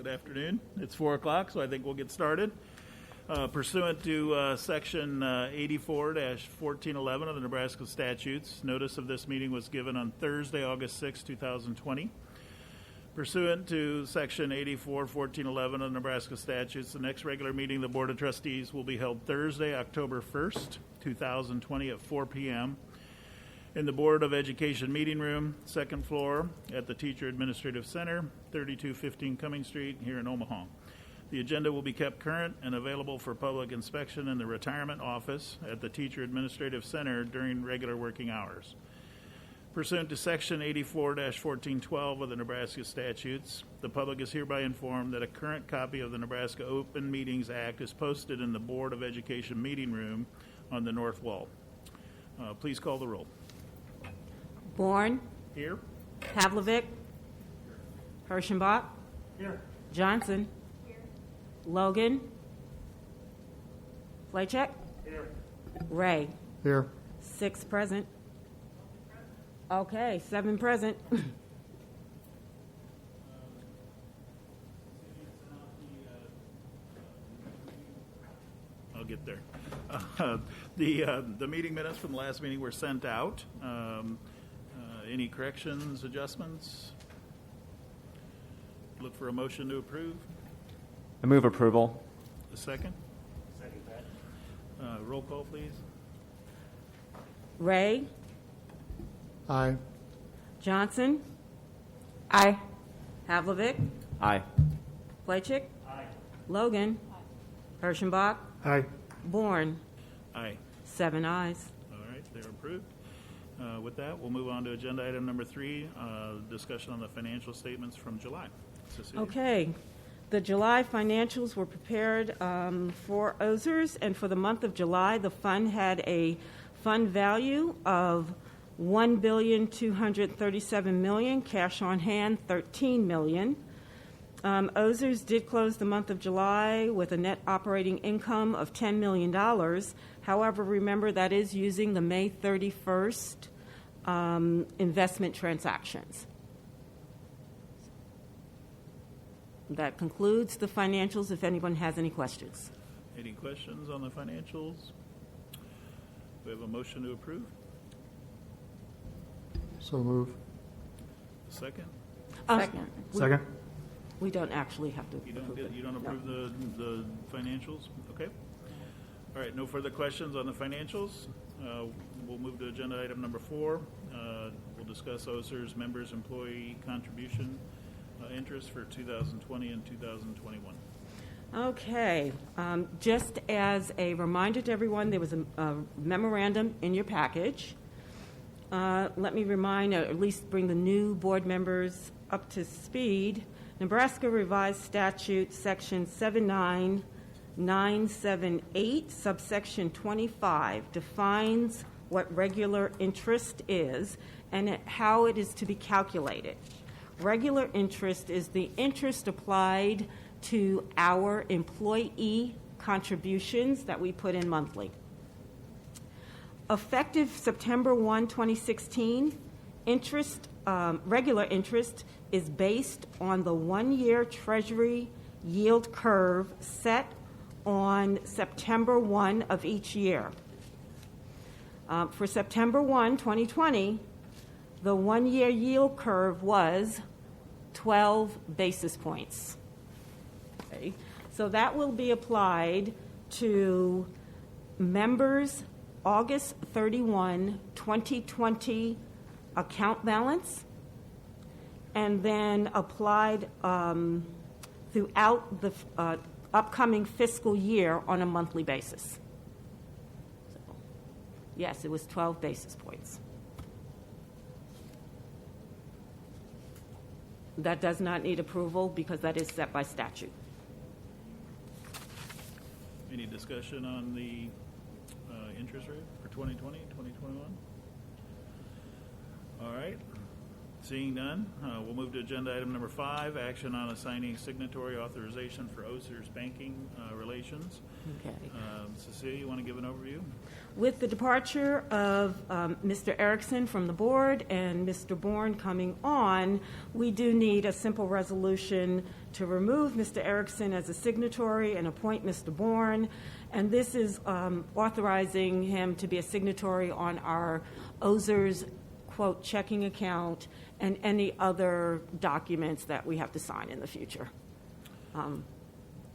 Good afternoon. It's 4 o'clock, so I think we'll get started. Pursuant to Section 84-1411 of the Nebraska Statutes, notice of this meeting was given on Thursday, August 6, 2020. Pursuant to Section 84-1411 of the Nebraska Statutes, the next regular meeting of the Board of Trustees will be held Thursday, October 1st, 2020 at 4 p.m. in the Board of Education Meeting Room, second floor at the Teacher Administrative Center, 3215 Cumming Street, here in Omaha. The agenda will be kept current and available for public inspection in the retirement office at the Teacher Administrative Center during regular working hours. Pursuant to Section 84-1412 of the Nebraska Statutes, the public is hereby informed that a current copy of the Nebraska Open Meetings Act is posted in the Board of Education Meeting Room on the north wall. Please call the roll. Bourne. Here. Pavlovic. Hirschenbach. Here. Johnson. Here. Logan. Flachek. Here. Ray. Here. 6 present. Okay, 7 present. I'll get there. The meeting minutes from the last meeting were sent out. Any corrections, adjustments? Look for a motion to approve. I move approval. A second? Second that. Roll call, please. Ray. Aye. Johnson. Aye. Pavlovic. Aye. Flachek. Aye. Logan. Hirschenbach. Aye. Bourne. Aye. 7 ayes. All right, they're approved. With that, we'll move on to agenda item number 3, discussion on the financial statements from July. Cecilia. Okay. The July financials were prepared for OSERS, and for the month of July, the fund had a fund value of $1,237,000,000, cash on hand $13 million. OSERS did close the month of July with a net operating income of $10 million. However, remember that is using the May 31st investment transactions. That concludes the financials, if anyone has any questions. Any questions on the financials? We have a motion to approve. So move. Second? Second. Second. We don't actually have to You approve it. don't approve the financials? Okay. All right, no further questions on the financials. We'll move to agenda item number 4. We'll discuss OSERS members' employee contribution interest for 2020 and 2021. Okay. Just as a reminder to everyone, there was a memorandum in your package. Let me remind, or at least bring the new board members up to speed. Nebraska Revised Statute, Section 79978, subsection 25, defines what regular interest is and how it is to be calculated. Regular interest is the interest applied to our employee contributions that we put in monthly. Effective September 1, 2016, regular interest is based on the 1-year Treasury yield curve set on September 1 of each year. For September 1, 2020, the 1-year yield curve was 12 basis points. Okay. So that will be applied to members' August 31, 2020 account balance, and then applied throughout the upcoming fiscal year on a monthly basis. So, yes, it was 12 basis points. That does not need approval because that is set by statute. Any discussion on the interest rate for 2020, 2021? All right. Seeing none, we'll move to agenda item number 5, action on assigning signatory authorization for OSERS banking relations. Okay. Cecilia, you want to give an overview? With the departure of Mr. Erickson from the board and Mr. Bourne coming on, we do need a simple resolution to remove Mr. Erickson as a signatory and appoint Mr. Bourne. And this is authorizing him to be a signatory on our OSERS, quote, checking account and any other documents that we have to sign in the future.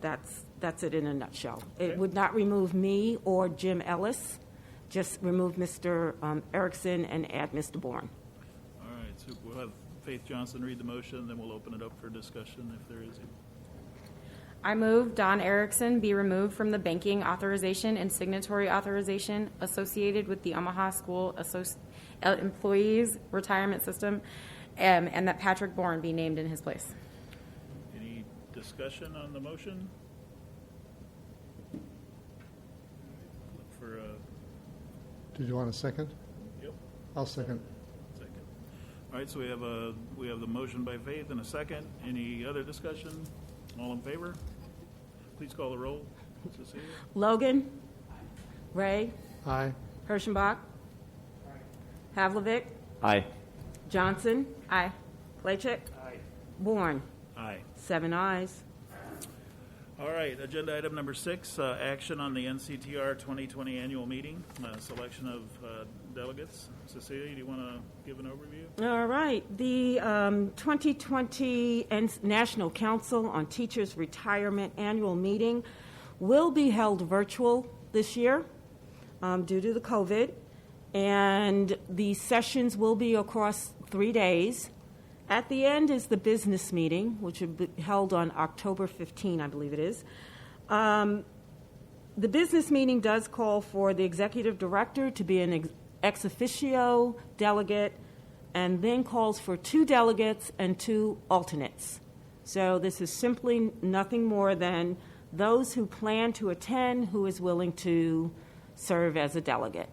That's it in a nutshell. Okay. It would not remove me or Jim Ellis, just remove Mr. Erickson and add Mr. Bourne. All right, so we'll have Faith Johnson read the motion, then we'll open it up for discussion if there is any. I move Don Erickson be removed from the banking authorization and signatory authorization associated with the Omaha School Employees Retirement System, and that Patrick Bourne be named in his place. Any discussion on the motion? Look for a Did you want a second? yep, I'll second. second. All right, so we have the motion by Faith and a second. Any other discussion? All in favor? Please call the roll. Cecilia? Logan? Ray? Aye. Herschenbach? Havlicek? Aye. Johnson? Aye. Playchick? Bourne? Aye. 7 ayes. All right, agenda item number 6, action on the NCTR 2020 annual meeting, selection of delegates. Cecilia, do you want to give an overview? All right. The 2020 National Council on Teachers Retirement annual meeting will be held virtual this year due to the COVID, and the sessions will be across 3 days. At the end is the business meeting, which will be held on October 15, I believe it is. The business meeting does call for the executive director to be an ex officio delegate, and then calls for 2 delegates and 2 alternates. So this is simply nothing more than those who plan to attend who is willing to serve as a delegate.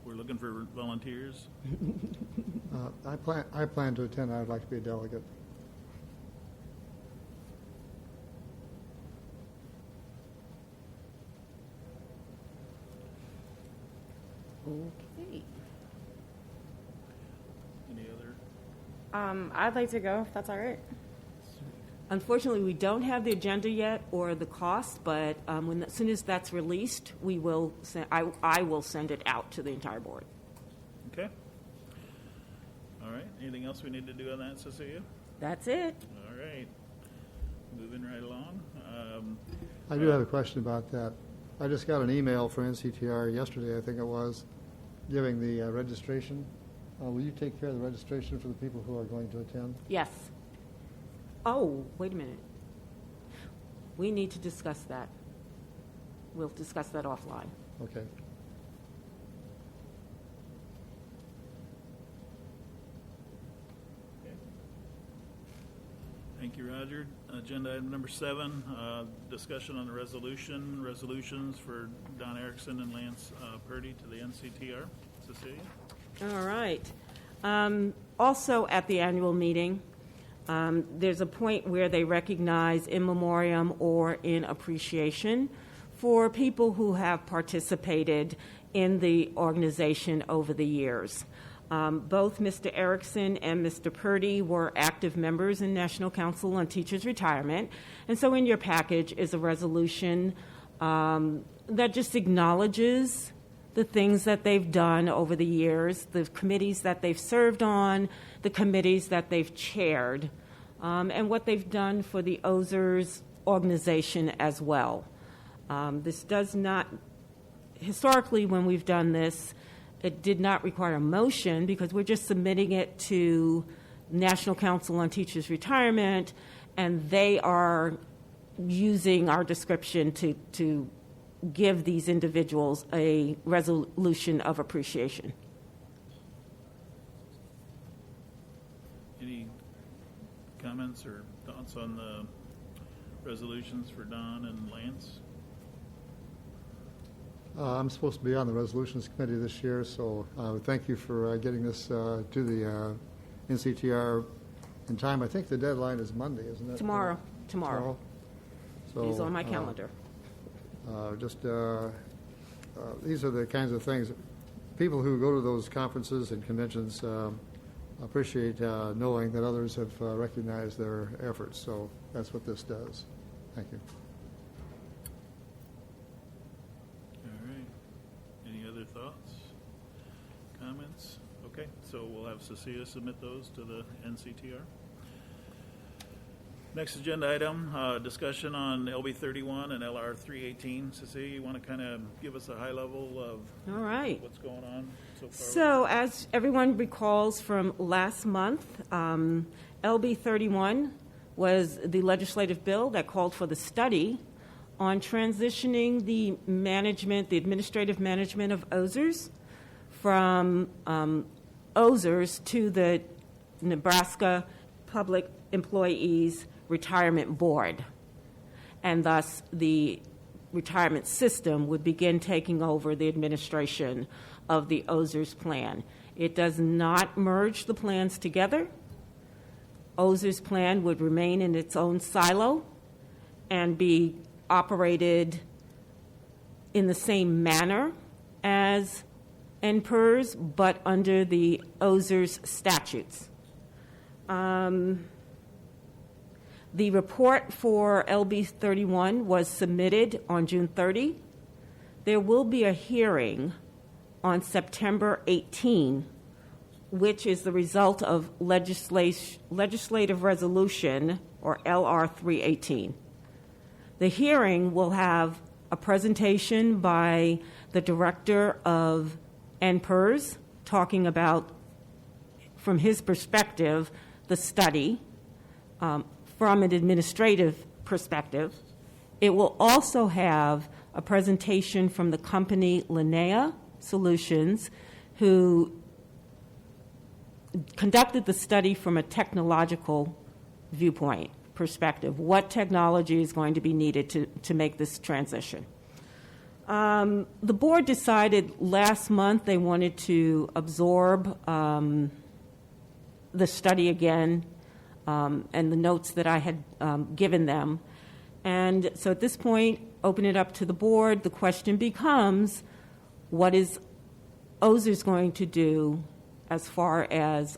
We're looking for volunteers. I plan to attend. I would like to be a delegate. Okay. Any other? I'd like to go if that's all right. Unfortunately, we don't have the agenda yet or the cost, but as soon as that's released, we will. I will send it out to the entire board. Okay. All right, anything else we need to do on that, Cecilia? That's it. All right, moving right along. I do have a question about that. I just got an email from NCTR yesterday, I think it was, giving the registration. Will you take care of the registration for the people who are going to attend? Yes. Oh, wait a minute. We need to discuss that. We'll discuss that offline. Okay. Thank you, Roger. Agenda item number 7, discussion on the resolutions for Don Erickson and Lance Purdy to the NCTR. Cecilia? All right. Also at the annual meeting, there's a point where they recognize in memoriam or in appreciation for people who have participated in the organization over the years. Both Mr. Erickson and Mr. Purdy were active members in National Council on Teachers Retirement, and so in your package is a resolution that just acknowledges the things that they've done over the years, the committees that they've served on, the committees that they've chaired, and what they've done for the OSERS organization as well. This does not, historically when we've done this, it did not require a motion because we're just submitting it to National Council on Teachers Retirement, and they are using our description to give these individuals a resolution of appreciation. Any comments or thoughts on the resolutions for Don and Lance? I'm supposed to be on the Resolutions Committee this year, so thank you for getting this to the NCTR in time. I think the deadline is Monday, isn't it? Tomorrow. So, He's on my calendar. These are the kinds of things, people who go to those conferences and conventions appreciate knowing that others have recognized their efforts. So that's what this does. Thank you. All right. Any other thoughts, comments? Okay, so we'll have Cecilia submit those to the NCTR. Next agenda item, discussion on LB 31 and LR 318. Cecilia, you want to kind of give us a high level of All right. what's going on so far? So, as everyone recalls from last month, LB 31 was the legislative bill that called for the study on transitioning the management, the administrative management of OSERS from OSERS to the Nebraska Public Employees Retirement Board. And thus, the retirement system would begin taking over the administration of the OSERS plan. It does not merge the plans together. OSERS plan would remain in its own silo and be operated in the same manner as NPERS, but under the OSERS statutes. The report for LB 31 was submitted on June 30. There will be a hearing on September 18, which is the result of legislative resolution, or LR 318. The hearing will have a presentation by the director of NPERS talking about, from his perspective, the study from an administrative perspective. It will also have a presentation from the company Linnea Solutions, who conducted the study from a technological viewpoint perspective. What technology is going to be needed to make this transition? The board decided last month they wanted to absorb the study again and the notes that I had given them. And so at this point, open it up to the board. The question becomes, what is OSERS going to do as far as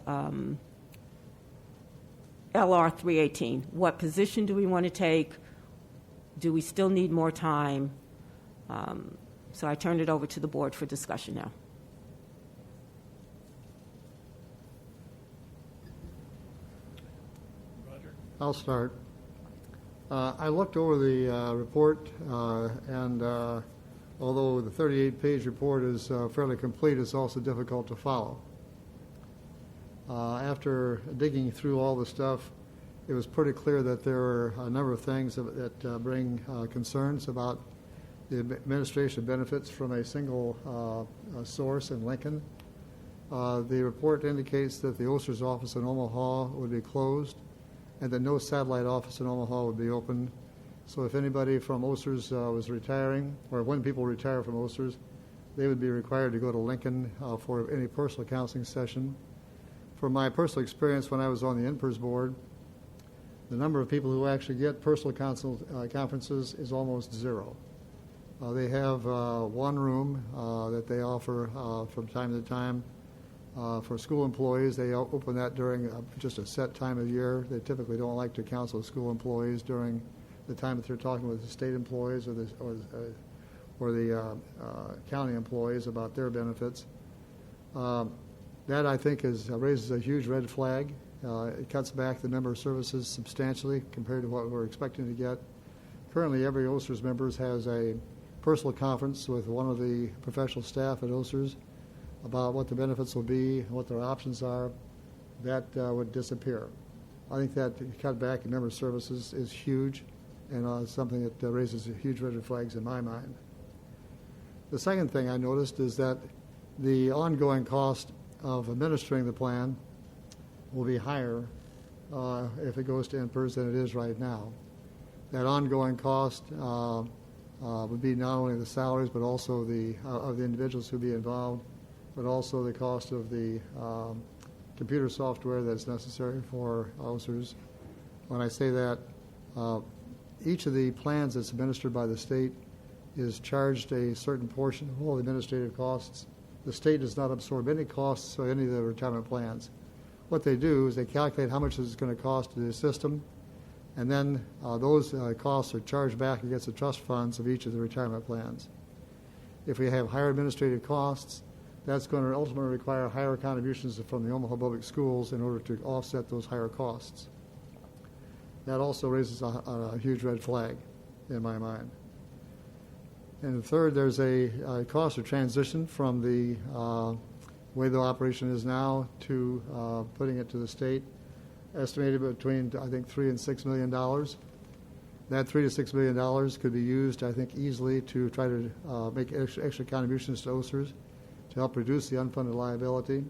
LR 318? What position do we want to take? Do we still need more time? So I turn it over to the board for discussion now. Roger? I'll start. I looked over the report, and although the 38-page report is fairly complete, it's also difficult to follow. After digging through all the stuff, it was pretty clear that there are a number of things that bring concerns about the administration benefits from a single source in Lincoln. The report indicates that the OSERS office in Omaha would be closed and that no satellite office in Omaha would be open. So if anybody from OSERS was retiring, or when people retire from OSERS, they would be required to go to Lincoln for any personal counseling session. From my personal experience when I was on the NPERS board, the number of people who actually get personal conferences is almost zero. They have one room that they offer from time to time. For school employees, they open that during just a set time of year. They typically don't like to counsel school employees during the time that they're talking with the state employees or the county employees about their benefits. That, I think, raises a huge red flag. It cuts back the number of services substantially compared to what we're expecting to get. Currently, every OSERS member has a personal conference with one of the professional staff at OSERS about what the benefits will be, what their options are. That would disappear. I think that cut back in number of services is huge and something that raises huge red flags in my mind. The second thing I noticed is that the ongoing cost of administering the plan will be higher if it goes to NPERS than it is right now. That ongoing cost would be not only the salaries, but also of the individuals who be involved, but also the cost of the computer software that's necessary for OSERS. When I say that, each of the plans that's administered by the state is charged a certain portion of all the administrative costs. The state does not absorb any costs of any of the retirement plans. What they do is they calculate how much it's going to cost to the system, and then those costs are charged back against the trust funds of each of the retirement plans. If we have higher administrative costs, that's going to ultimately require higher contributions from the Omaha Public Schools in order to offset those higher costs. That also raises a huge red flag in my mind. And third, there's a cost of transition from the way the operation is now to putting it to the state, estimated between, I think, $3 and $6 million. That $3 to $6 million could be used, I think, easily to try to make extra contributions to OSERS to help reduce the unfunded liability.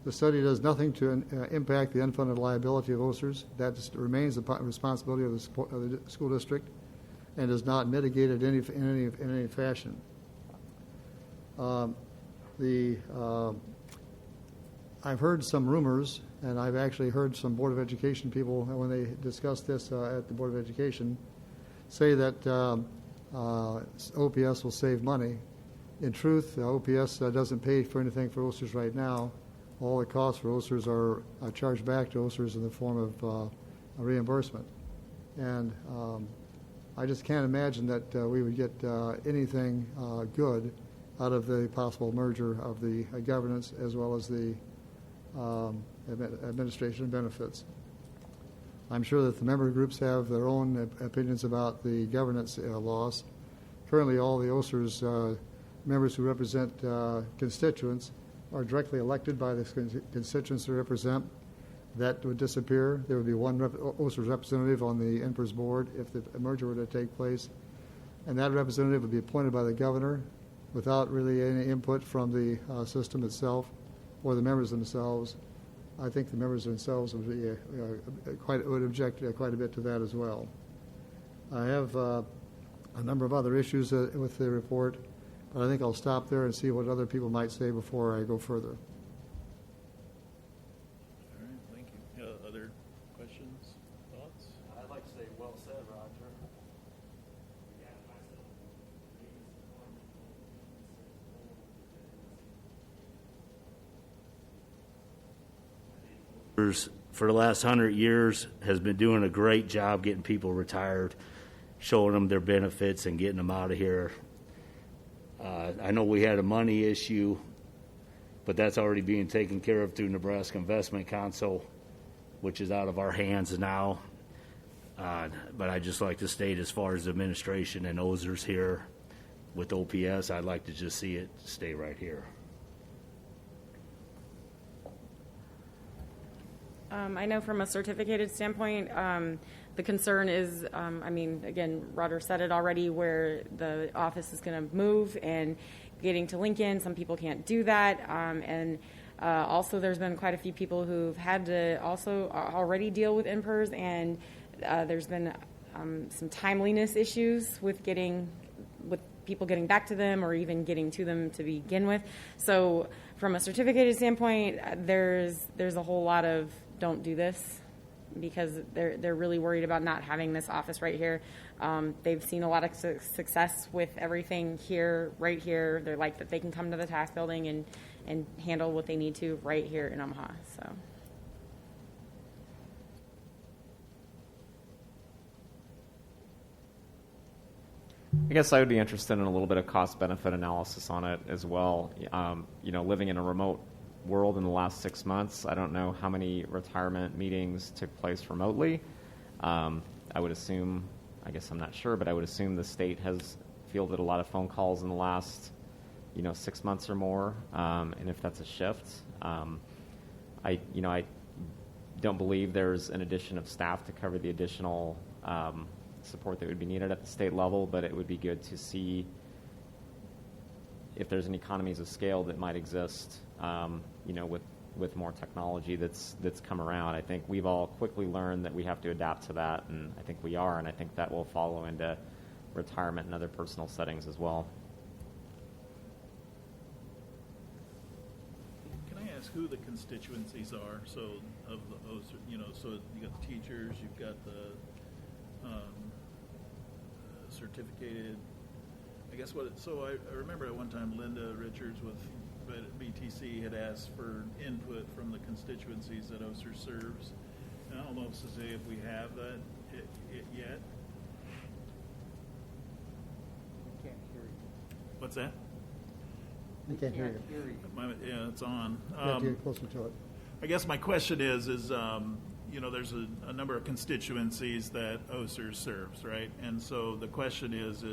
The study does nothing to impact the unfunded liability of OSERS. That remains the responsibility of the school district and is not mitigated in any fashion. I've heard some rumors, and I've actually heard some Board of Education people, when they discussed this at the Board of Education, say that OPS will save money. In truth, OPS doesn't pay for anything for OSERS right now. All the costs for OSERS are charged back to OSERS in the form of a reimbursement. And I just can't imagine that we would get anything good out of the possible merger of the governance as well as the administration benefits. I'm sure that the member groups have their own opinions about the governance loss. Currently, all the OSERS members who represent constituents are directly elected by the constituents they represent. That would disappear. There would be one OSERS representative on the NPERS board if the merger were to take place. And that representative would be appointed by the governor without really any input from the system itself or the members themselves. I think the members themselves would be would object quite a bit to that as well. I have a number of other issues with the report, but I think I'll stop there and see what other people might say before I go further. All right, thank you. Other questions, thoughts? I'd like to say, well said, Roger. For the last 100 years has been doing a great job getting people retired, showing them their benefits and getting them out of here. I know we had a money issue, but that's already being taken care of through Nebraska Investment Council, which is out of our hands now. But I'd just like to state, as far as administration and OSERS here with OPS, I'd like to just see it stay right here. I know from a certificated standpoint, the concern is, again, Roger said it already, where the office is going to move and getting to Lincoln. Some people can't do that. And also there's been quite a few people who've had to also already deal with NPERS, and there's been some timeliness issues with people getting back to them or even getting to them to begin with. So from a certificated standpoint, there's a whole lot of don't do this, because they're really worried about not having this office right here. They've seen a lot of success with everything here, right here. They're like that they can come to the tax building and handle what they need to right here in Omaha. So. I guess I would be interested in a little bit of cost-benefit analysis on it as well. Living in a remote world in the last 6 months, I don't know how many retirement meetings took place remotely. I would assume, I guess I'm not sure, but I would assume the state has fielded a lot of phone calls in the last, 6 months or more. And if that's a shift, I don't believe there's an addition of staff to cover the additional support that would be needed at the state level, but it would be good to see if there's any economies of scale that might exist, with more technology that's come around. I think we've all quickly learned that we have to adapt to that, and I think we are, and I think that will follow into retirement and other personal settings as well. Can I ask who the constituencies are? So of the so you got the teachers, you've got the certificated. I guess so I remember at one time Linda Richards with BTC had asked for input from the constituencies that OSERS serves. And I don't know if we have that yet. Can't hear you. What's that? I can't hear you. Yeah, it's on. You have to get closer to it. I guess my question is there's a number of constituencies that OSERS serves, right? And so the question is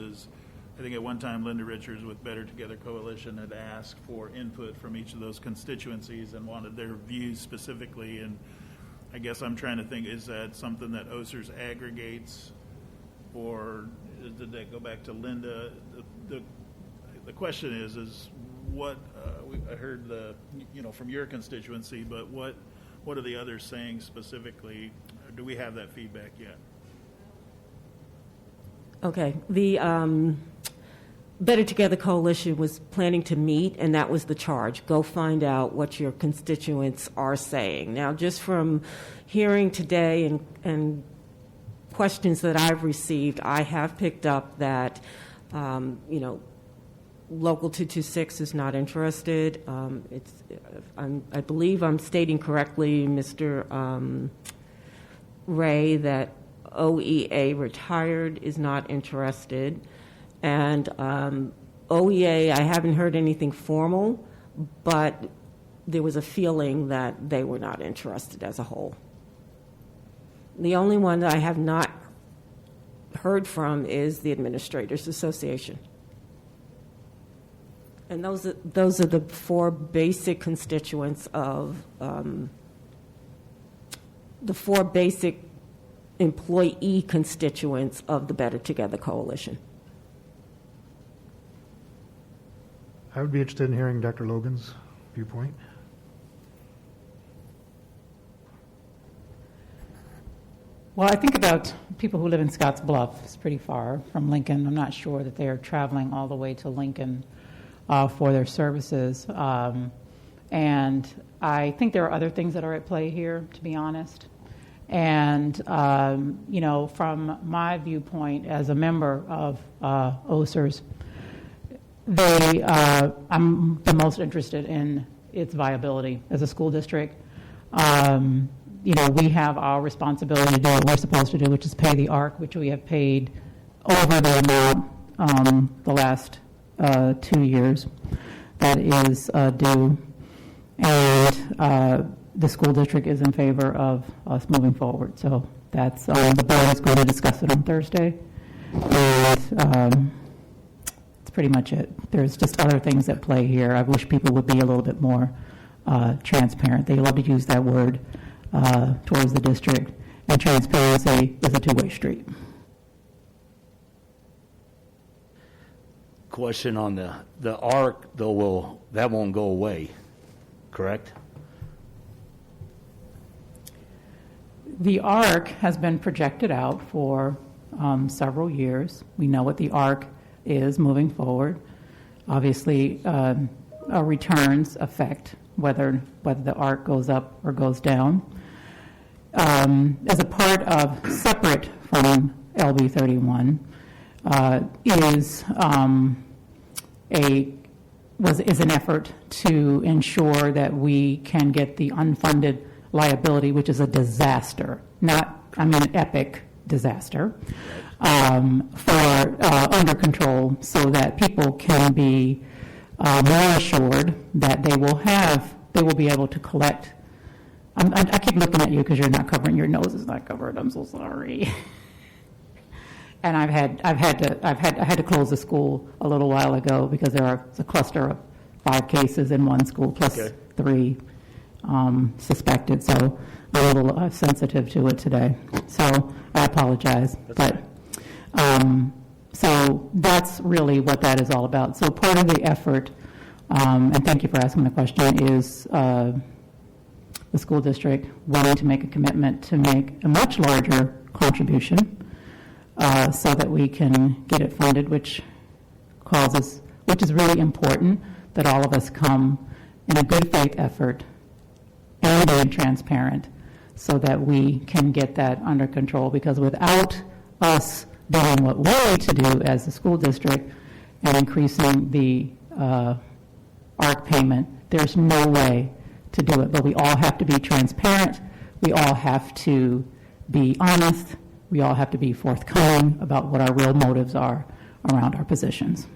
I think at one time Linda Richards with Better Together Coalition had asked for input from each of those constituencies and wanted their views specifically. And I guess I'm trying to think, is that something that OSERS aggregates, or did that go back to Linda? The question is what I heard from your constituency, but what are the others saying specifically? Do we have that feedback yet? Okay. The Better Together Coalition was planning to meet, and that was the charge. Go find out what your constituents are saying. Now, just from hearing today and questions that I've received, I have picked up that, Local 226 is not interested. I believe I'm stating correctly, Mr. Ray, that OEA retired is not interested. And OEA, I haven't heard anything formal, but there was a feeling that they were not interested as a whole. The only one that I have not heard from is the Administrators Association. And those are the four basic constituents of the four basic employee constituents of the Better Together Coalition. I would be interested in hearing Dr. Logan's viewpoint. Well, I think about people who live in Scotts Bluff. It's pretty far from Lincoln. I'm not sure that they are traveling all the way to Lincoln for their services. And I think there are other things that are at play here, to be honest. And, from my viewpoint as a member of OSERS, I'm the most interested in its viability as a school district. We have our responsibility to do what we're supposed to do, which is pay the ARC, which we have paid over the amount the last 2 years that is due. And the school district is in favor of us moving forward. So that's the board is going to discuss it on Thursday. And that's pretty much it. There's just other things at play here. I wish people would be a little bit more transparent. They love to use that word towards the district, and transparency is a two-way street. Question on the ARC, though, that won't go away, correct? The ARC has been projected out for several years. We know what the ARC is moving forward. Obviously, our returns affect whether the ARC goes up or goes down. As a part of, separate from LB 31, is an effort to ensure that we can get the unfunded liability, which is a disaster, an epic disaster, under control, so that people can be more assured that they will be able to collect. I keep looking at you because you're not covering, your nose is not covered. I'm so sorry. And I had to close the school a little while ago because there's a cluster of 5 cases in one school plus 3 suspected. So I'm a little sensitive to it today. So I apologize. So that's really what that is all about. So part of the effort, and thank you for asking the question, is the school district wanting to make a commitment to make a much larger contribution so that we can get it funded, which is really important that all of us come in a good faith effort and being transparent so that we can get that under control, because without us doing what we need to do as a school district and increasing the ARC payment, there's no way to do it. But we all have to be transparent. We all have to be honest. We all have to be forthcoming about what our real motives are around our positions.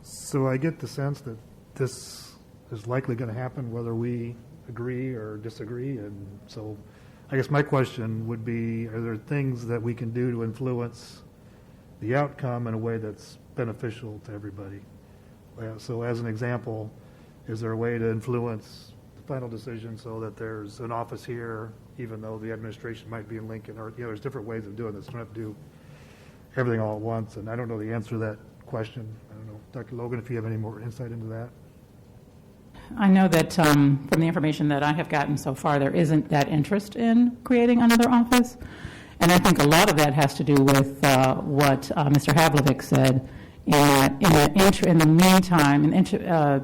So I get the sense that this is likely going to happen whether we agree or disagree. And so I guess my question would be, are there things that we can do to influence the outcome in a way that's beneficial to everybody? So as an example, is there a way to influence the final decision so that there's an office here, even though the administration might be in Lincoln? Or, there's different ways of doing this. You don't have to do everything all at once. And I don't know the answer to that question. I don't know, Dr. Logan, if you have any more insight into that. I know that from the information that I have gotten so far, there isn't that interest in creating another office. And I think a lot of that has to do with what Mr. Havlovic said, in the meantime,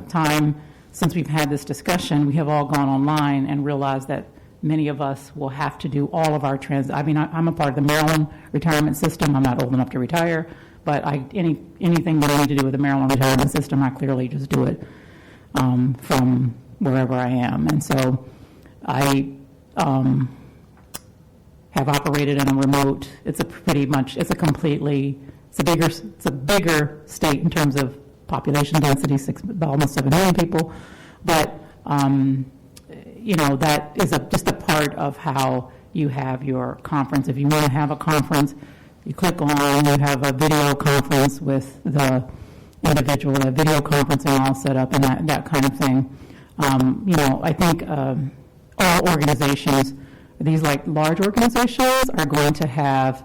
time since we've had this discussion, we have all gone online and realized that many of us will have to do all of our I'm a part of the Maryland retirement system. I'm not old enough to retire, but anything that I need to do with the Maryland retirement system, I clearly just do it from wherever I am. And so I have operated in a remote. It's a bigger state in terms of population density, almost 7 million people. But that is just a part of how you have your conference. If you want to have a conference, you click on, you have a video conference with the individual, a video conferencing all set up, and that kind of thing. I think all organizations, these like large organizations, are going to have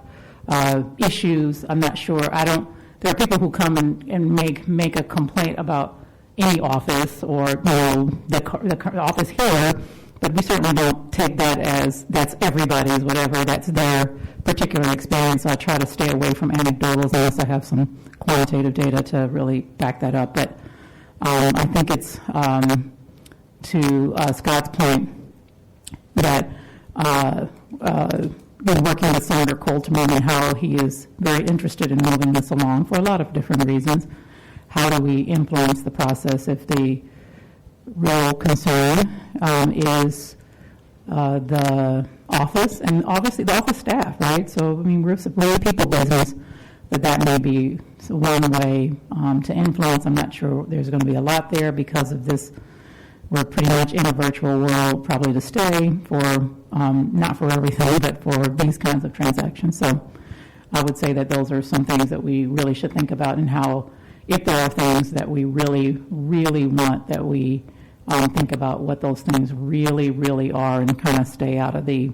issues. I'm not sure. There are people who come and make a complaint about any office or the office here, but we certainly don't take that as that's everybody's, whatever, that's their particular experience. So I try to stay away from anecdotals unless I have some quantitative data to really back that up. But I think it's to Scott's point that been working with Senator Coltman and how he is very interested in moving this along for a lot of different reasons. How do we influence the process if the real concern is the office and obviously the office staff, right? So, we're a people business, but that may be one way to influence. I'm not sure there's going to be a lot there because of this. We're pretty much in a virtual world, probably to stay for, not for everything, but for these kinds of transactions. So I would say that those are some things that we really should think about, and how, if there are things that we really, really want, that we think about what those things really, really are, and kind of stay out of the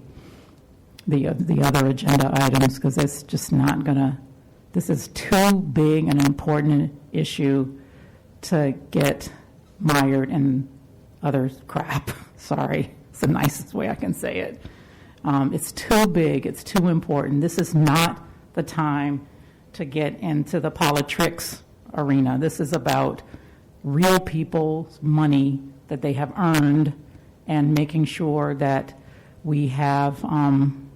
other agenda items, because it's just not going to, this is too big an important issue to get mired in other crap. Sorry, it's the nicest way I can say it. It's too big. It's too important. This is not the time to get into the politics arena. This is about real people's money that they have earned, and making sure that we have done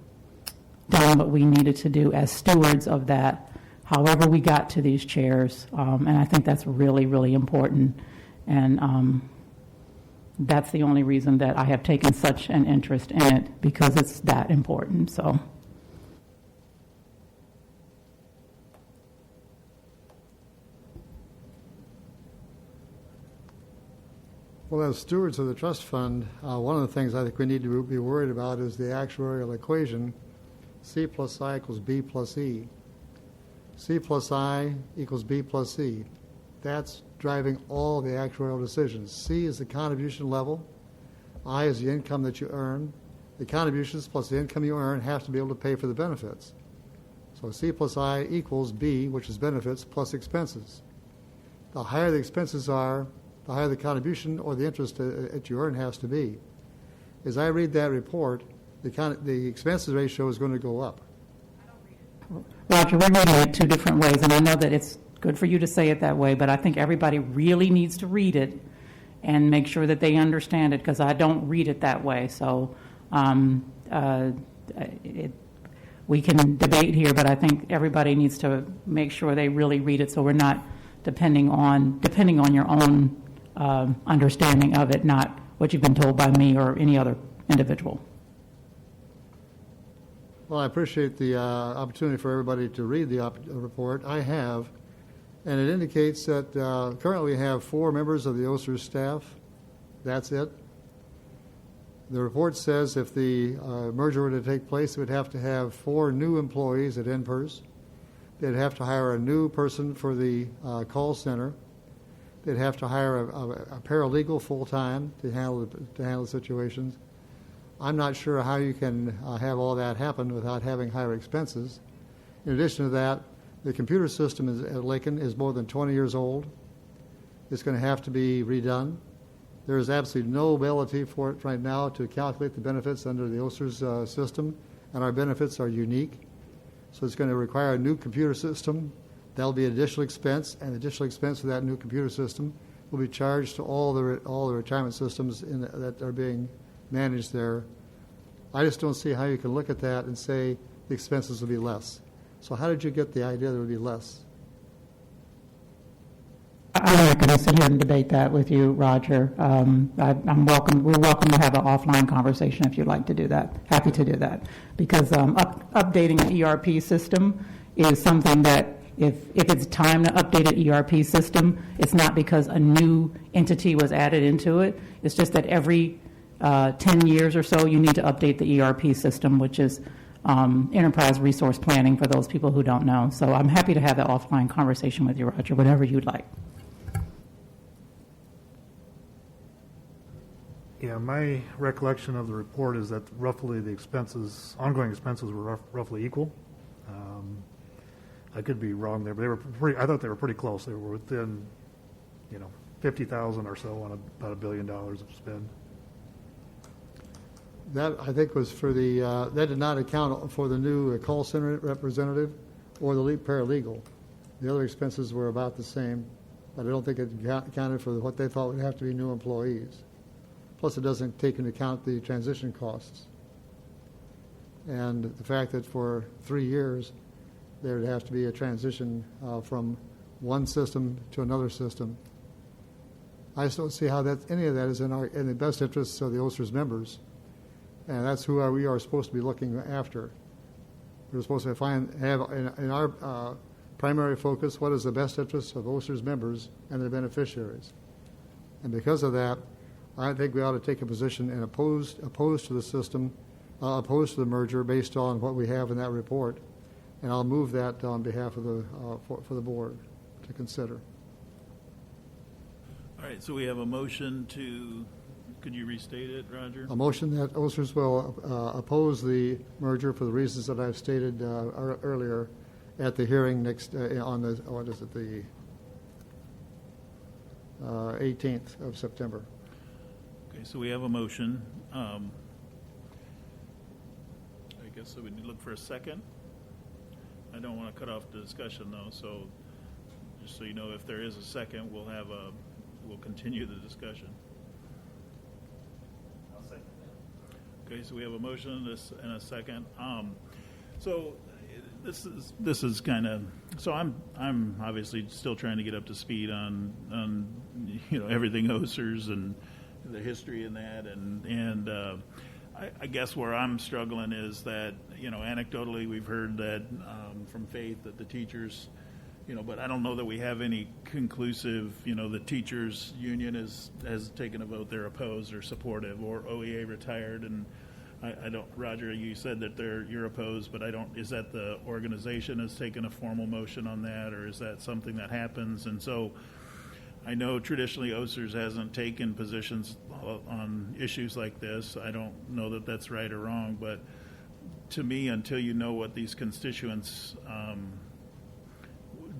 what we needed to do as stewards of that, however we got to these chairs. And I think that's really, really important. And that's the only reason that I have taken such an interest in it, because it's that important. So. Well, as stewards of the trust fund, one of the things I think we need to be worried about is the actuarial equation, C plus I equals B plus E. C plus I equals B plus E. That's driving all the actuarial decisions. C is the contribution level. I is the income that you earn. The contributions plus the income you earn have to be able to pay for the benefits. So C plus I equals B, which is benefits, plus expenses. The higher the expenses are, the higher the contribution or the interest that you earn has to be. As I read that report, the expenses ratio is going to go up. Roger, we're reading it two different ways, and I know that it's good for you to say it that way, but I think everybody really needs to read it and make sure that they understand it, because I don't read it that way. So we can debate here, but I think everybody needs to make sure they really read it, so we're not depending on your own understanding of it, not what you've been told by me or any other individual. Well, I appreciate the opportunity for everybody to read the report. I have, and it indicates that currently we have 4 members of the OSERS staff. That's it. The report says if the merger were to take place, it would have to have 4 new employees at NPERS. They'd have to hire a new person for the call center. They'd have to hire a paralegal full-time to handle the situations. I'm not sure how you can have all that happen without having higher expenses. In addition to that, the computer system at Lincoln is more than 20 years old. It's going to have to be redone. There is absolutely no ability for it right now to calculate the benefits under the OSERS system, and our benefits are unique. So it's going to require a new computer system. That'll be additional expense, and additional expense for that new computer system will be charged to all the retirement systems that are being managed there. I just don't see how you can look at that and say the expenses will be less. So how did you get the idea there would be less? I'm not going to sit here and debate that with you, Roger. I'm welcome. We're welcome to have an offline conversation if you'd like to do that. Happy to do that, because updating an ERP system is something that if it's time to update an ERP system, it's not because a new entity was added into it. It's just that every 10 years or so, you need to update the ERP system, which is enterprise resource planning for those people who don't know. So I'm happy to have that offline conversation with you, Roger, whatever you'd like. Yeah, my recollection of the report is that roughly the ongoing expenses were roughly equal. I could be wrong there, but I thought they were pretty close. They were within, 50,000 or so on about $1 billion of spend. That, I think, was for that did not account for the new call center representative or the lead paralegal. The other expenses were about the same, but I don't think it accounted for what they thought would have to be new employees. Plus, it doesn't take into account the transition costs. And the fact that for 3 years, there would have to be a transition from one system to another system. I just don't see how any of that is in the best interests of the OSERS members. And that's who we are supposed to be looking after. We're supposed to have in our primary focus what is the best interest of OSERS members and their beneficiaries. And because of that, I think we ought to take a position and opposed to the system, opposed to the merger based on what we have in that report. And I'll move that on behalf of for the board to consider. All right, so we have a motion to, could you restate it, Roger? A motion that OSERS will oppose the merger for the reasons that I've stated earlier at the hearing next on the 18th of September. Okay, so we have a motion. I guess we need to look for a second. I don't want to cut off the discussion, though, so just so you know, if there is a second, we'll continue the discussion. I'll second that. Okay, so we have a motion and a second. So this is kind of, so I'm obviously still trying to get up to speed on everything OSERS and the history in that, and I guess where I'm struggling is that, anecdotally we've heard that from Faith that the teachers, but I don't know that we have any conclusive, the teachers union has taken a vote they're opposed or supportive, or OEA retired, and I don't, Roger, you said that you're opposed, but is that the organization has taken a formal motion on that, or is that something that happens? And so I know traditionally OSERS hasn't taken positions on issues like this. I don't know that that's right or wrong, but to me, until you know what these constituents,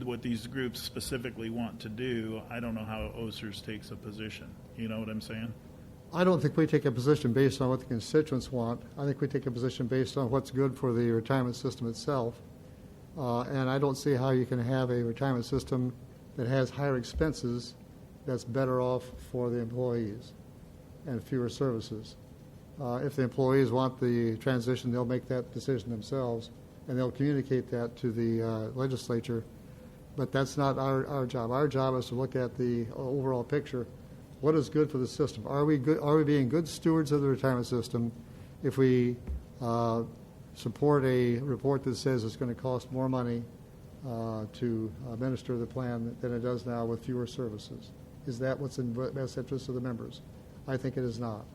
what these groups specifically want to do, I don't know how OSERS takes a position. You know what I'm saying? I don't think we take a position based on what the constituents want. I think we take a position based on what's good for the retirement system itself. And I don't see how you can have a retirement system that has higher expenses that's better off for the employees and fewer services. If the employees want the transition, they'll make that decision themselves, and they'll communicate that to the legislature. But that's not our job. Our job is to look at the overall picture. What is good for the system? Are we being good stewards of the retirement system if we support a report that says it's going to cost more money to administer the plan than it does now with fewer services? Is that what's in the best interest of the members? I think it is not.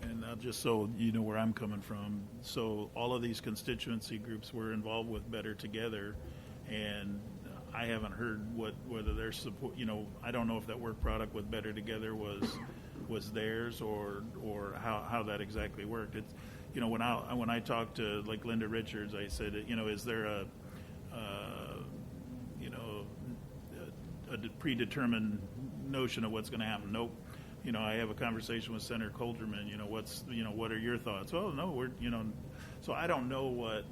And just so you know where I'm coming from, so all of these constituency groups were involved with Better Together, and I haven't heard whether their support. I don't know if that work product with Better Together was theirs or how that exactly worked. It's when I talked to like Linda Richards, I said, is there a predetermined notion of what's going to happen? Nope. I have a conversation with Senator Colderman. What are your thoughts? Well, no, so I don't know what.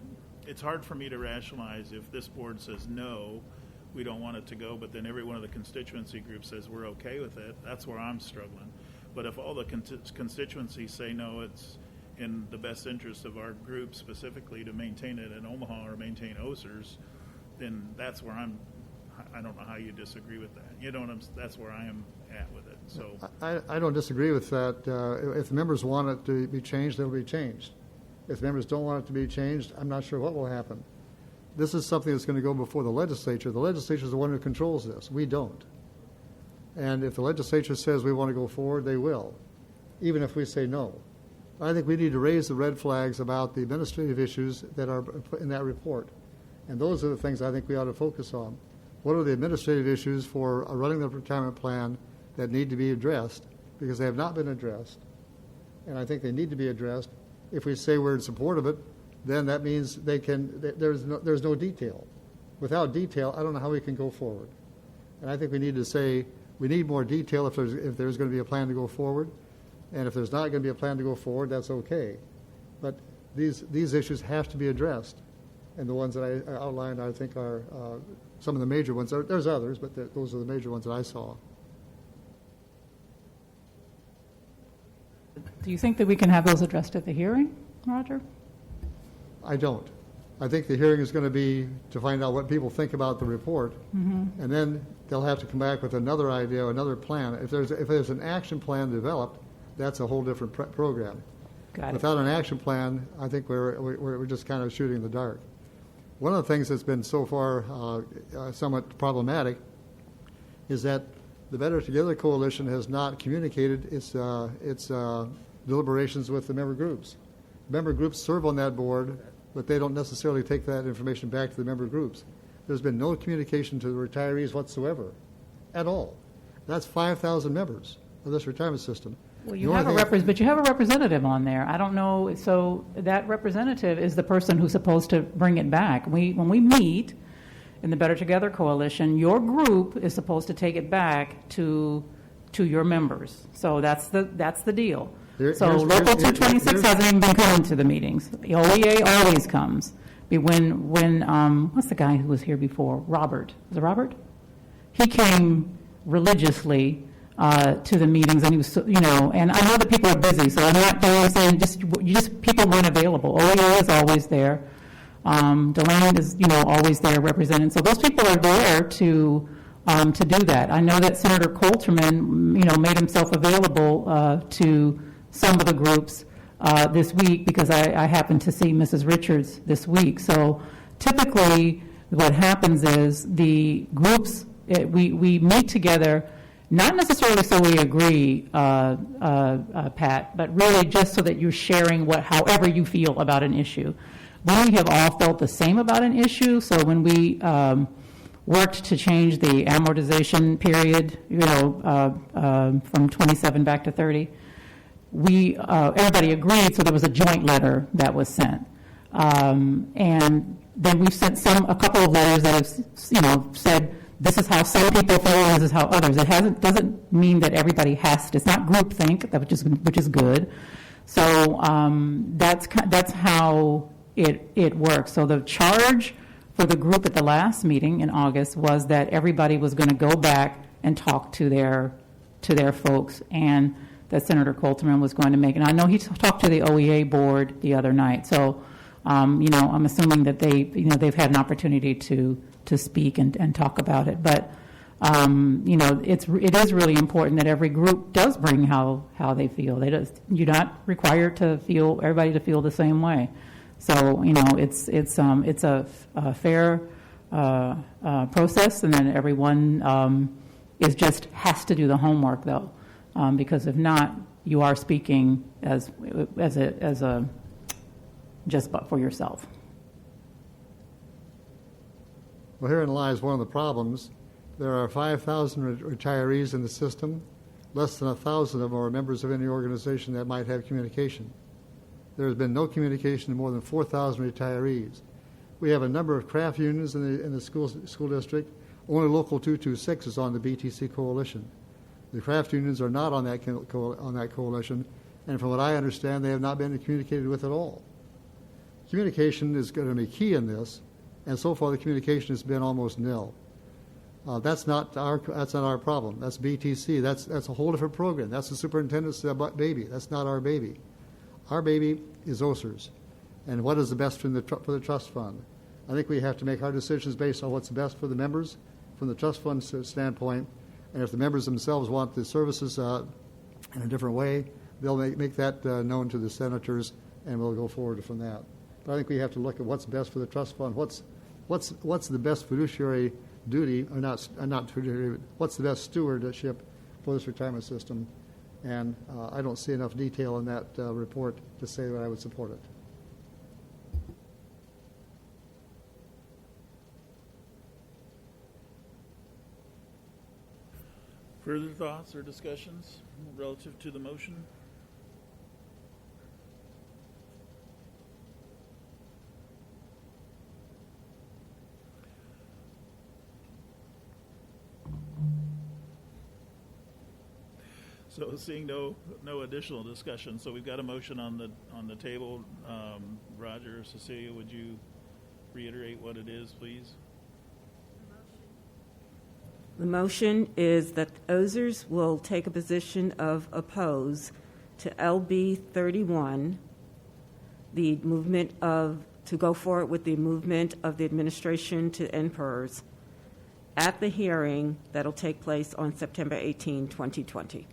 It's hard for me to rationalize if this board says no, we don't want it to go, but then every one of the constituency groups says we're okay with it. That's where I'm struggling. But if all the constituencies say no, it's in the best interest of our group specifically to maintain it in Omaha or maintain OSERS, then that's where I don't know how you disagree with that. That's where I am at with it. So I don't disagree with that. If the members want it to be changed, it'll be changed. If the members don't want it to be changed, I'm not sure what will happen. This is something that's going to go before the legislature. The legislature is the one who controls this. We don't. And if the legislature says we want to go forward, they will, even if we say no. I think we need to raise the red flags about the administrative issues that are in that report. And those are the things I think we ought to focus on. What are the administrative issues for running the retirement plan that need to be addressed, because they have not been addressed, and I think they need to be addressed. If we say we're in support of it, then that means there's no detail. Without detail, I don't know how we can go forward. And I think we need to say we need more detail if there's going to be a plan to go forward, and if there's not going to be a plan to go forward, that's okay. But these issues have to be addressed, and the ones that I outlined, I think, are some of the major ones. There's others, but those are the major ones that I saw. Do you think that we can have those addressed at the hearing, Roger? I don't. I think the hearing is going to be to find out what people think about the report, and then they'll have to come back with another idea, another plan. If there's an action plan developed, that's a whole different program. Got it. Without an action plan, I think we're just kind of shooting in the dark. One of the things that's been so far somewhat problematic is that the Better Together Coalition has not communicated its deliberations with the member groups. Member groups serve on that board, but they don't necessarily take that information back to the member groups. There's been no communication to the retirees whatsoever, at all. That's 5,000 members of this retirement system. Well, you have a representative on there. I don't know. So that representative is the person who's supposed to bring it back. When we meet in the Better Together Coalition, your group is supposed to take it back to your members. So that's the deal. Local 226 hasn't even been coming to the meetings. The OEA always comes. When what's the guy who was here before? Robert. Was it Robert? He came religiously to the meetings, and he was, and I know that people are busy, so I'm not saying just people weren't available. OEA is always there. Delane is, always there representing. So those people are there to do that. I know that Senator Colterman, made himself available to some of the groups this week because I happened to see Mrs. Richards this week. So typically what happens is the groups, we meet together, not necessarily so we agree, Pat, but really just so that you're sharing however you feel about an issue. We have all felt the same about an issue, so when we worked to change the amortization period, from 27 back to 30, everybody agreed, so there was a joint letter that was sent. And then we've sent a couple of letters that have, said this is how some people feel, and this is how others. Doesn't mean that everybody has to. It's not groupthink, which is good. So that's how it works. So the charge for the group at the last meeting in August was that everybody was going to go back and talk to their folks, and that Senator Colterman was going to make. And I know he talked to the OEA board the other night. So I'm assuming that they've had an opportunity to speak and talk about it. But it is really important that every group does bring how they feel. You're not required to feel everybody to feel the same way. So it's a fair process, and then everyone has to do the homework though, because if not, you are speaking as a just but for yourself. Well, herein lies one of the problems. There are 5,000 retirees in the system. Less than 1,000 of them are members of any organization that might have communication. There has been no communication to more than 4,000 retirees. We have a number of craft unions in the school district. Only Local 226 is on the BTC coalition. The craft unions are not on that coalition, and from what I understand, they have not been communicated with at all. Communication is going to be key in this, and so far the communication has been almost nil. That's not our problem. That's BTC. That's a whole different program. That's the superintendent's baby. That's not our baby. Our baby is OSERS, and what is the best for the trust fund. I think we have to make our decisions based on what's best for the members from the trust fund standpoint, and if the members themselves want the services in a different way, they'll make that known to the senators, and we'll go forward from that. But I think we have to look at what's best for the trust fund. What's the best fiduciary duty, or not fiduciary, what's the best stewardship for this retirement system? And I don't see enough detail in that report to say that I would support it. Further thoughts or discussions relative to the motion? So seeing no additional discussion, so we've got a motion on the table. Roger, Cecilia, would you reiterate what it is, please? The motion is that OSERS will take a position of oppose to LB 31, the movement to go forward with the movement of the administration to NPERS at the hearing that'll take place on September 18, 2020.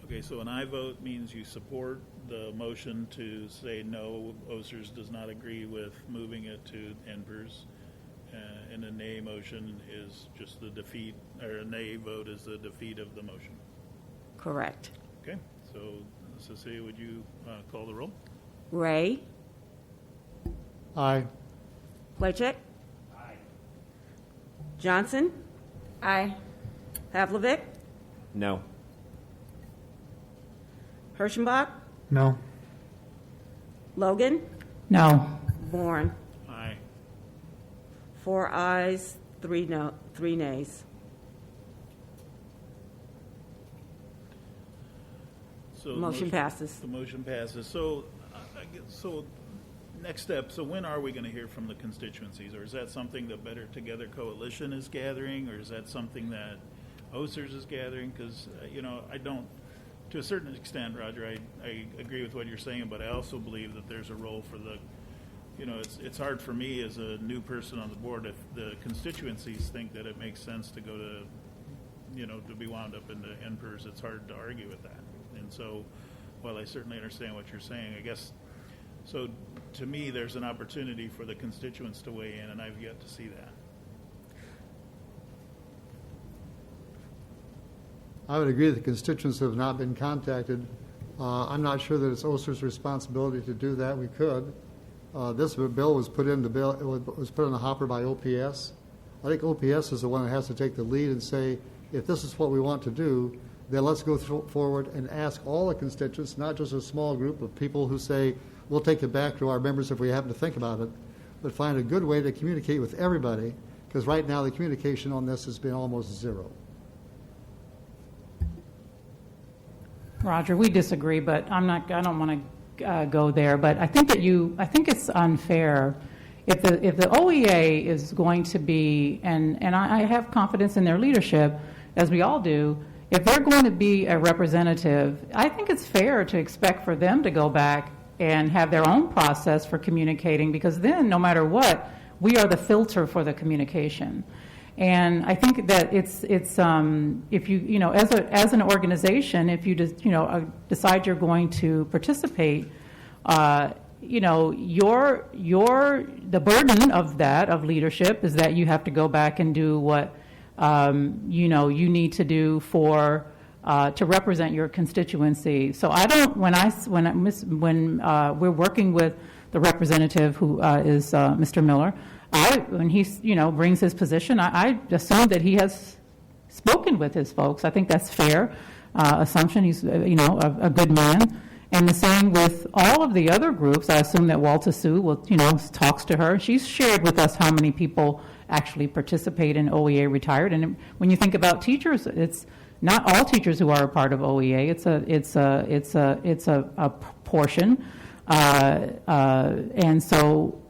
Okay, so an aye vote means you support the motion to say no, OSERS does not agree with moving it to NPERS. And a nay motion is just the defeat, or a nay vote is the defeat of the motion. Correct. Okay, so Cecilia, would you call the roll? Ray? Aye. Placzek? Aye. Johnson? Aye. Pavlovic? No. Hirschenbach? No. Logan? No. Bourne? Aye. 4 ayes, 3 nays. So Motion passes. The motion passes. So, so next step, so when are we going to hear from the constituencies? Or is that something the Better Together Coalition is gathering? Or is that something that OSERS is gathering? Because, I don't, to a certain extent, Roger, I agree with what you're saying, but I also believe that there's a role for the, it's hard for me as a new person on the board if the constituencies think that it makes sense to go to, to be wound up into NPERS. It's hard to argue with that. And so, while I certainly understand what you're saying, I guess, so to me, there's an opportunity for the constituents to weigh in, and I've yet to see that. I would agree that the constituents have not been contacted. I'm not sure that it's OSER's responsibility to do that. We could. This bill was put in the hopper by OPS. I think OPS is the one that has to take the lead and say, if this is what we want to do, then let's go forward and ask all the constituents, not just a small group of people who say, we'll take it back to our members if we happen to think about it, but find a good way to communicate with everybody Because right now, the communication on this has been almost zero. Roger, we disagree, but I don't want to go there. But I think it's unfair if the OEA is going to be, and I have confidence in their leadership, as we all do. If they're going to be a representative, I think it's fair to expect for them to go back and have their own process for communicating, because then, no matter what, we are the filter for the communication. And I think that it's if you as an organization, if you just decide you're going to participate, the burden of leadership is that you have to go back and do what you need to do to represent your constituency. So I don't when we're working with the representative who is Mr. Miller, when he brings his position, I assume that he has spoken with his folks. I think that's fair assumption. He's a good man. And the same with all of the other groups. I assume that Walter Sue will talks to her. She's shared with us how many people actually participate in OEA retired. And when you think about teachers, it's not all teachers who are a part of OEA. It's a portion, and so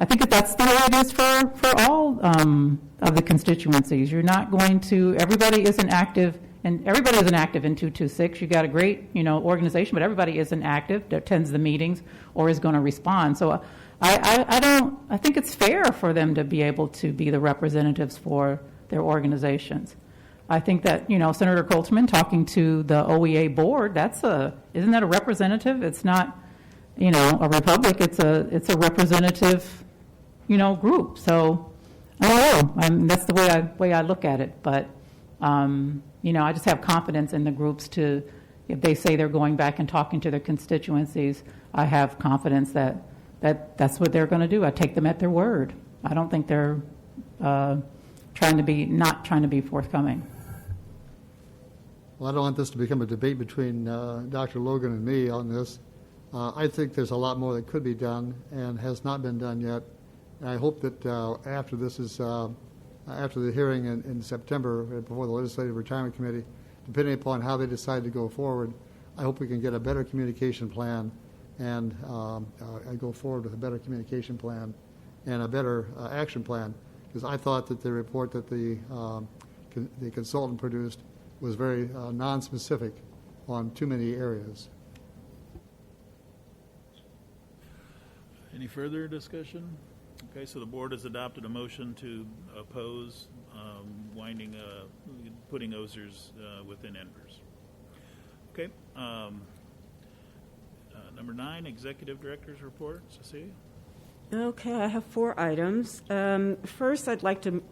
I think that's the way it is for all of the constituencies. You're not going to. Everybody isn't active. And everybody isn't active in 226. You got a great, organization, but everybody isn't active that attends the meetings or is going to respond. So I think it's fair for them to be able to be the representatives for their organizations. I think that, Senator Coltman talking to the OEA board, isn't that a representative? It's not, a republic. It's a representative, group. So I don't know. That's the way I look at it. But I just have confidence in the groups if they say they're going back and talking to their constituencies, I have confidence that's what they're going to do. I take them at their word. I don't think they're not trying to be forthcoming. Well, I don't want this to become a debate between Dr. Logan and me on this. I think there's a lot more that could be done and has not been done yet. And I hope that after this is after the hearing in September before the Legislative Retirement Committee, depending upon how they decide to go forward, I hope we can get a better communication plan and go forward with a better communication plan and a better action plan, because I thought that the report that the consultant produced was very non-specific on too many areas. Any further discussion? Okay, so the board has adopted a motion to oppose putting OSERS within ENVERS. Okay. Number 9, Executive Director's Report. Cecilia? Okay, I have 4 items. First, I'd like to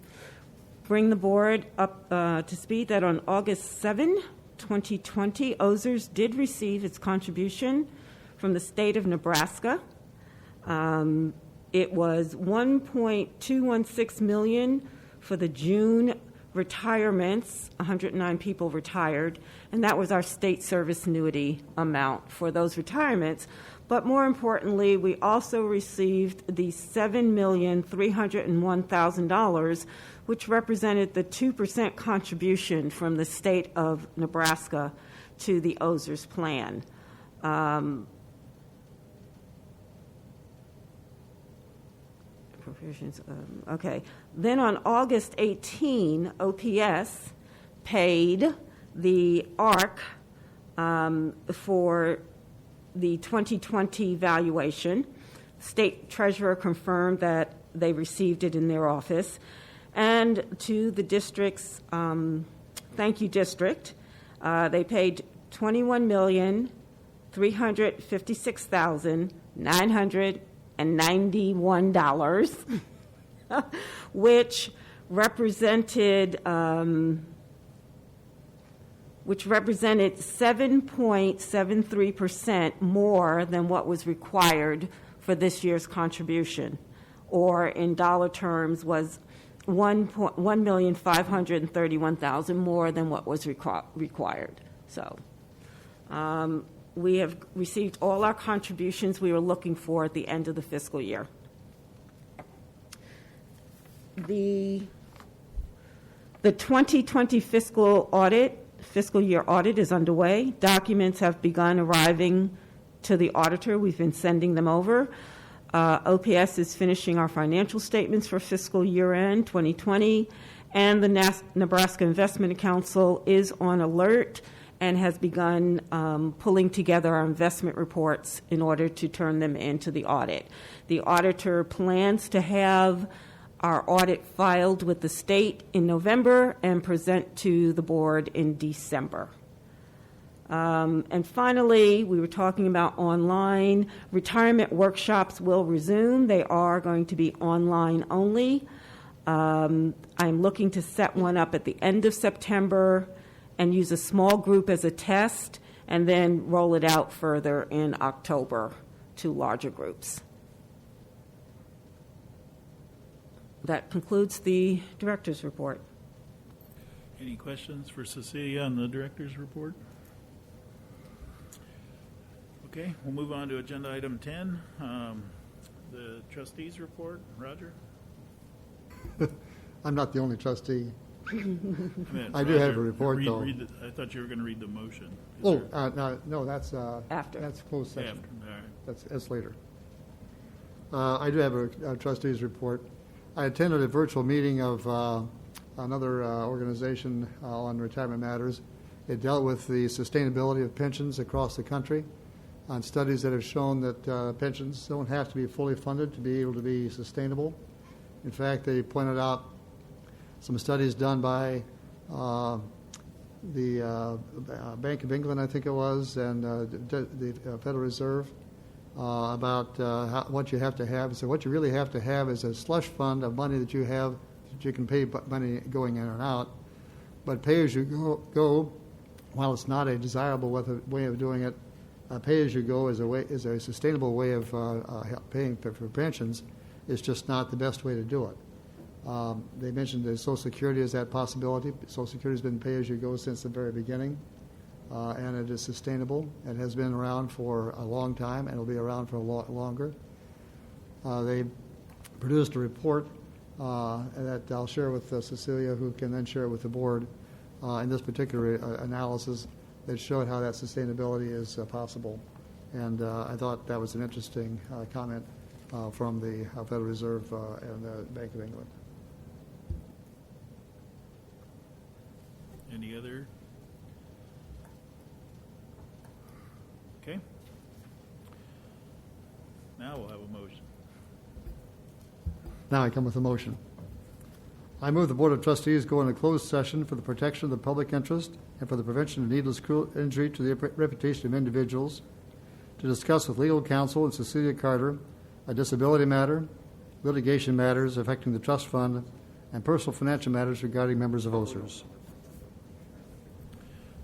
bring the board up to speed that on August 7, 2020, OSERS did receive its contribution from the state of Nebraska. It was $1.216 million for the June retirements. 109 people retired, and that was our state service annuity amount for those retirements. But more importantly, we also received the $7,301,000, which represented the 2% contribution from the state of Nebraska to the OSERS plan. Okay. Then on August 18, OPS paid the ARC for the 2020 valuation. State Treasurer confirmed that they received it in their office. And to the district's thank you district, they paid $21,356,991, which represented 7.73% more than what was required for this year's contribution, or in dollar terms was $1,531,000 more than what was required. So we have received all our contributions we were looking for at the end of the fiscal year. The 2020 fiscal year audit is underway. Documents have begun arriving to the auditor. We've been sending them over. OPS is finishing our financial statements for fiscal year end 2020, and the Nebraska Investment Council is on alert and has begun pulling together our investment reports in order to turn them into the audit. The auditor plans to have our audit filed with the state in November and present to the board in December. And finally, we were talking about online. Retirement workshops will resume. They are going to be online only. I'm looking to set one up at the end of September and use a small group as a test, and then roll it out further in October to larger groups. That concludes the director's report. Any questions for Cecilia on the director's report? Okay, we'll move on to agenda item 10, the trustees report. Roger? I'm not the only trustee. I do have a report, though. I thought you were going to read the motion. No, that's After. That's closed session. After, all right. That's later. I do have a trustees report. I attended a virtual meeting of another organization on retirement matters. It dealt with the sustainability of pensions across the country, on studies that have shown that pensions don't have to be fully funded to be able to be sustainable. In fact, they pointed out some studies done by the Bank of England, I think it was, and the Federal Reserve about what you have to have. So what you really have to have is a slush fund of money that you have that you can pay money going in and out. But pay as you go, while it's not a desirable way of doing it, pay as you go is a sustainable way of paying for pensions. It's just not the best way to do it. They mentioned that Social Security is that possibility. Social Security has been pay as you go since the very beginning, and it is sustainable. It has been around for a long time, and it will be around for a lot longer. They produced a report that I'll share with Cecilia, who can then share it with the board in this particular analysis that showed how that sustainability is possible. And I thought that was an interesting comment from the Federal Reserve and the Bank of England. Any other? Okay. Now we'll have a motion. Now I come with a motion. I move the Board of Trustees go into closed session for the protection of the public interest and for the prevention of needless cruel injury to the reputation of individuals, to discuss with legal counsel and Cecilia Carter a disability matter, litigation matters affecting the trust fund, and personal financial matters regarding members of OSERS.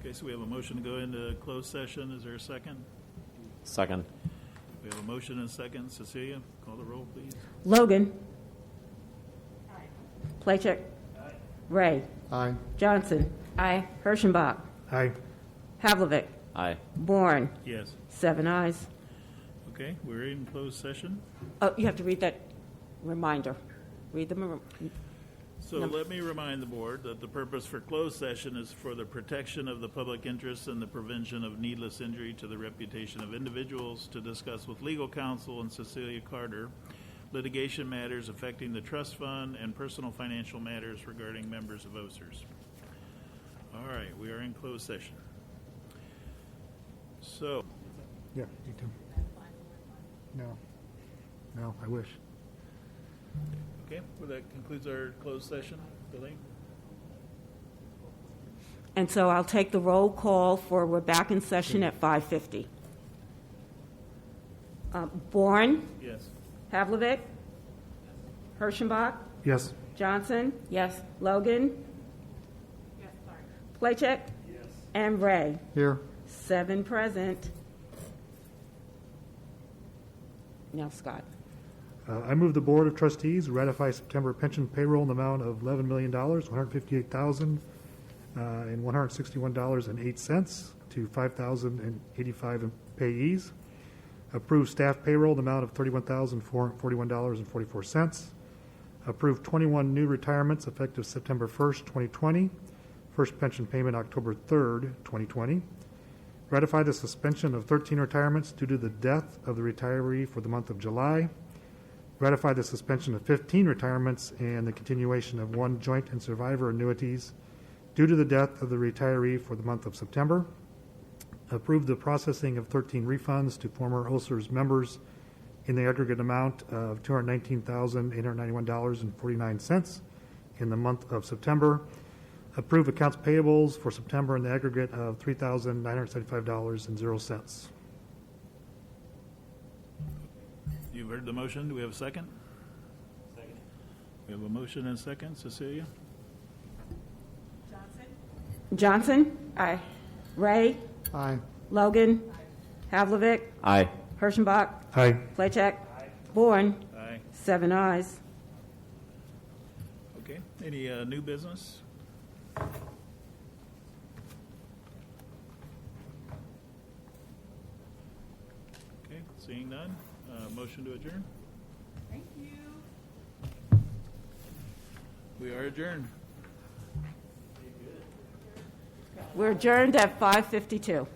Okay, so we have a motion to go into closed session. Is there a second? Second. We have a motion and a second. Cecilia, call the roll, please. Logan. Playcheck. Ray. Aye. Johnson. Aye. Hirschenbach. Aye. Havlovic. Aye. Bourne. Yes. 7 ayes. Okay, we're in closed session. Oh, you have to read that reminder. Read them. So let me remind the board that the purpose for closed session is for the protection of the public interest and the prevention of needless injury to the reputation of individuals, to discuss with legal counsel and Cecilia Carter litigation matters affecting the trust fund and personal financial matters regarding members of OSERS. All right, we are in closed session. So, Yeah, me too. No, I wish. okay, well, that concludes our closed session. Delaney? And so I'll take the roll call for we're back in session at 5:50. Bourne. Yes. Havlovic. Hirschenbach. Yes. Johnson. Yes. Logan. Playcheck. Yes. And Ray. Here. 7 present. Now Scott. I move the Board of Trustees ratify September pension payroll in the amount of $11 million, $158,161.08 to 5,085 payees. Approve staff payroll in the amount of $31,441.44. Approve 21 new retirements effective September 1st, 2020. First pension payment October 3rd, 2020. Ratify the suspension of 13 retirements due to the death of the retiree for the month of July. Ratify the suspension of 15 retirements and the continuation of 1 joint and survivor annuities due to the death of the retiree for the month of September. Approve the processing of 13 refunds to former OSERS members in the aggregate amount of $219,891.49 in the month of September. Approve accounts payables for September in the aggregate of $3,975.00. You've heard the motion. Do we have a second? Second. We have a motion and a second. Cecilia? Johnson? Aye. Ray? Aye. Logan? Havlicek? Aye. Hirschenbach? Aye. Placzek? Bourne? Aye. 7 ayes. Okay. Any new business? Okay. Seeing none. Motion to adjourn? Thank you. We are adjourned. We're adjourned at 5:52.